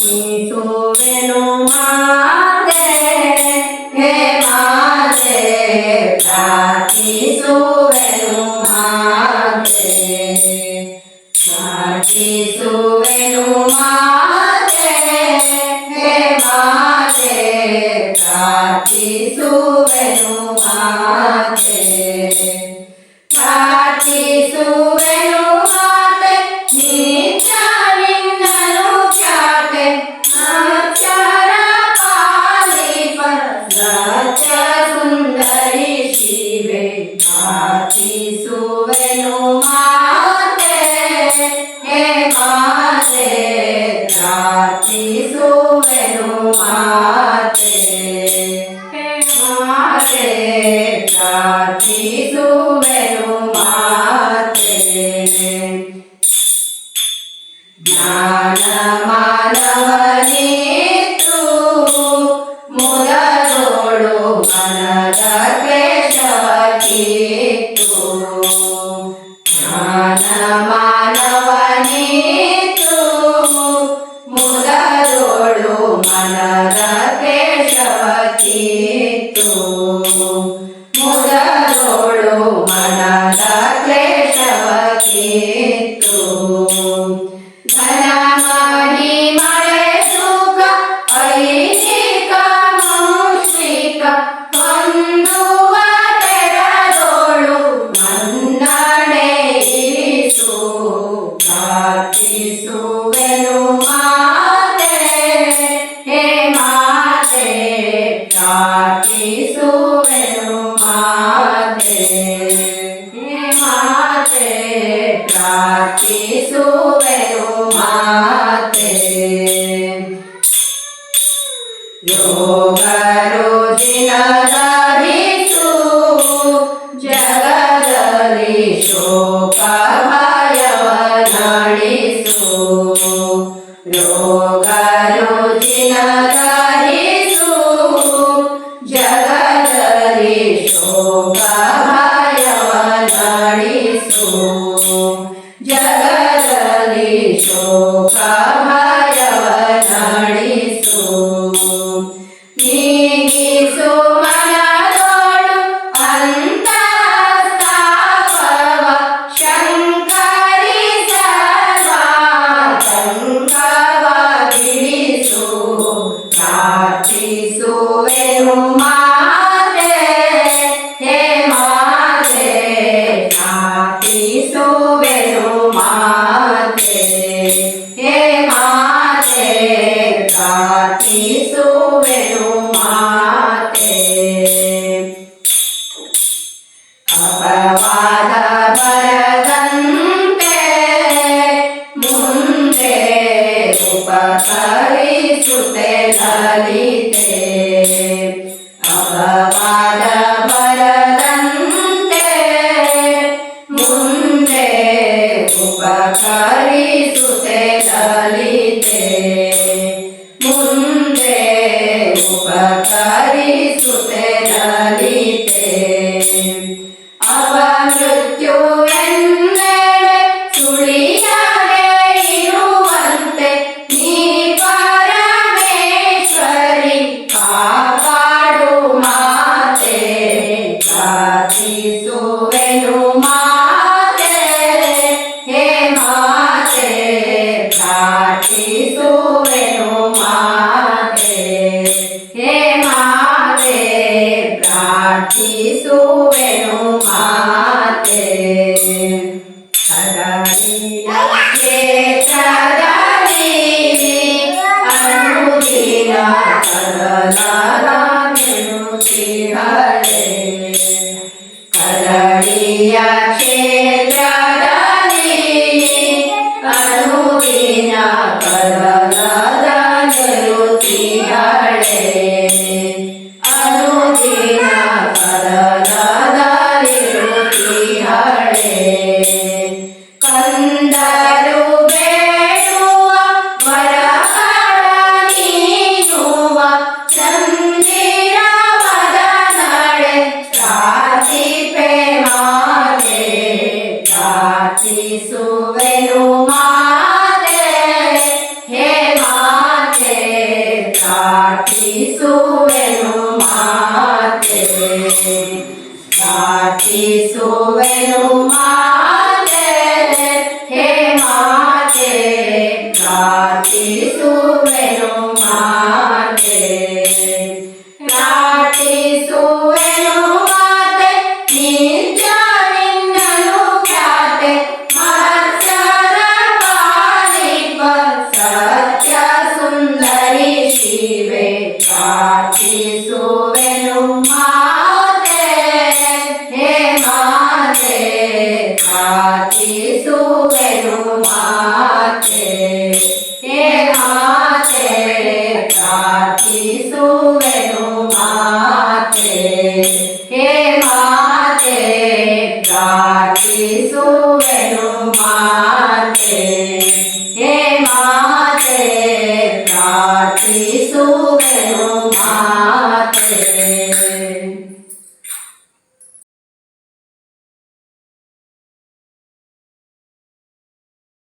ಪ್ರಾರ್ಥಿಸುವೆನು ಮಾತೆ ಹೇ ಮಾತೆ ಪ್ರಾರ್ಥಿಸುವೆನು ಮಾತೆ ಪ್ರಾರ್ಥಿಸುವೆನು ಮಾತೆ ಹೇ ಮಾತೆ ಪ್ರಾರ್ಥಿಸುವೆನು ಮಾತೆ ಪ್ರಾರ್ಥಿಸುವೆನು ಮಾತೆ ನಿತ್ಯ ನಿನ್ನನು ಖ್ಯಾತೆ ಅಕ್ಷರ ಪಾಲಿಪ ಸತ್ಯ ಸುಂದರಿ ಶಿವೆ ಪ್ರಾರ್ಥಿಸುವೆನು ಮಾತೆ ಹೇ ಮಾತೆ ಪ್ರಾರ್ಥಿಸುವೆನು ಮಾತೆ ಹೇ ಮಾತೆ ಪ್ರಾರ್ಥಿಸುವೆನು ಮಾತೆ ಜ್ಞಾನ ಮಾನವನಿತ್ತು ಮುದದೋಳು ಮನದ ಕ್ಲೇಶವ ಕಿತ್ತು ಜ್ಞಾನ ಮಾನವನಿತ್ತು ಮುದದೋಳು ಮನದ ಕ್ಲೇಶವ ಕಿತ್ತು ಮುದದೋಳು ಮನದ ಕ್ಲೇಶವ ಕಿತ್ತು ಘನ ಮಣಿ ಮಳೆ ಸುಖ ಐಹಿಕ ಮೌಷಿಕ ಹೊಂದುವ ತೆರದೋಳು ಮನ್ನಣೆ ಇರಿಸು ಪ್ರಾರ್ಥಿಸುವೆನು ಮಾತೆ ಹೇ ಮಾತೆ ಪ್ರಾರ್ಥಿಸುವೆನು ಮಾತೆ ಹೇ ಮಾತೆ ಪ್ರಾರ್ಥಿಸುವೆನು ಮಾತೆ ಯೋಗ ರುಜಿನದರಿಸು ಜಗದಲ್ಲಿ ಶೋಕ ಭಯವ ನಳಿಸು ಯೋಗ ರುಜಿನದರಿಸು ಜಗದಲ್ಲಿ ಶೋಕ ಭಯವ ನಳಿಸು ಜಗದಲ್ಲಿ ಶೋಕ ಭಯವ ನಳಿಸು ನೀಗಿಸು ಮನದೋಳು ಅಂತಸ್ತಾಪವ ಶಂಕರಿ ಸರ್ವಾತಂಕವ ಬಿಡಿಸು ಪ್ರಾರ್ಥಿಸುವೆನು ಮಾತೆ ಹೇ ಮಾತೆ ಪ್ರಾರ್ಥಿಸುವೆನು ಮಾತೆ ಹೇ ಮಾತೆ ಪ್ರಾರ್ಥಿಸುವೆನು ಮಾತೆ ಅಪವಾದ ಬರದಂತೆ ಮುಂದೆ ಉಪಕರಿಸುತ್ತೆ ಲಲಿತೆ ಅಪವಾದ ಬರದಂತೆ ಮುಂದೆ ಉಪಕರಿಸುತ್ತೆ ಲಲಿತೆ ಮುಂದೆ ಉಪಕರಿಸುತ್ತೆ ಲಲಿತೆ ಅಪಮೃತ್ಯುವೆಂದೆಡೆ ಸುಳಿಯದೆ ಇರುವಂತೆ ನೀ ಪರಮೇಶ್ವರಿ ಪ್ರಾರ್ಥಿಸುವೆನು ಮಾತೆ ಪ್ರಾರ್ಥಿಸುವೆನು ಮಾತೆ ನಿತ್ಯ ನಿನ್ನನು ಖ್ಯಾತೆ ಮತ್ಸರ ಪಾಲಿಪ ಸತ್ಯ ಸುಂದರಿ ಶಿವೆ ಪ್ರಾರ್ಥಿಸುವೆನು ಮಾತೆ ಹೇ ಮಾತೆ ಪ್ರಾರ್ಥಿಸುವೆನು ಮಾತೆ ಹೇ ಮಾತೆ ಪ್ರಾರ್ಥಿಸುವೆನು ಮಾತೆ ಹೇ ಮಾತೆ ಪ್ರಾರ್ಥಿಸುವೆನು ಮಾತೆ ಹೇ ಮಾತೆ ಪ್ರಾರ್ಥಿಸುವೆನು ಮಾತೆ